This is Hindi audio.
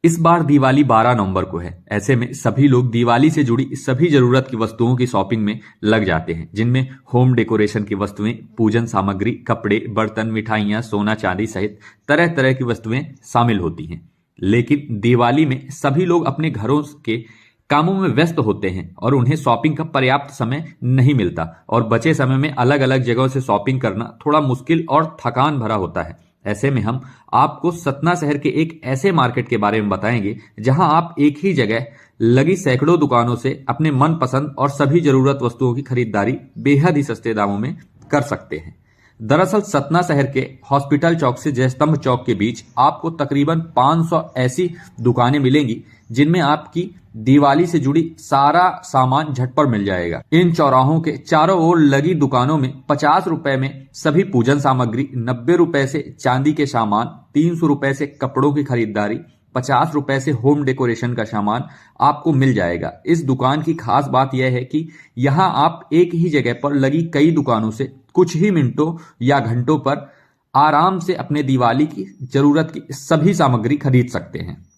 इस बार दिवाली 12 नवंबर को है। ऐसे में सभी लोग दिवाली से जुड़ी सभी जरूरत की वस्तुओं की शॉपिंग में लग जाते हैं, जिनमें होम डेकोरेशन की वस्तुएं, पूजन सामग्री, कपड़े, बर्तन, मिठाइयां, सोना चांदी सहित तरह तरह की वस्तुएं शामिल होती हैं। लेकिन दिवाली में सभी लोग अपने घरों के कामों में व्यस्त होते हैं और उन्हें शॉपिंग का पर्याप्त समय नहीं मिलता, और बचे समय में अलग अलग जगहों से शॉपिंग करना थोड़ा मुश्किल और थकान भरा होता है। ऐसे में हम आपको सतना शहर के एक ऐसे मार्केट के बारे में बताएंगे जहां आप एक ही जगह लगी सैकड़ों दुकानों से अपने मनपसंद और सभी जरूरत वस्तुओं की खरीदारी बेहद ही सस्ते दामों में कर सकते हैं। दरअसल सतना शहर के हॉस्पिटल चौक से जयस्तंभ चौक के बीच आपको तकरीबन 500 ऐसी दुकानें मिलेंगी जिनमें आपकी दिवाली से जुड़ी सारा सामान झटपट मिल जाएगा। इन चौराहों के चारों ओर लगी दुकानों में 50 रुपए में सभी पूजन सामग्री, 90 रुपए से चांदी के सामान, 300 रुपए से कपड़ों की खरीदारी, 50 रुपए से होम डेकोरेशन का सामान आपको मिल जाएगा। इस दुकान की खास बात यह है कि यहाँ आप एक ही जगह पर लगी कई दुकानों से कुछ ही मिनटों या घंटों पर आराम से अपने दिवाली की जरूरत की सभी सामग्री खरीद सकते हैं।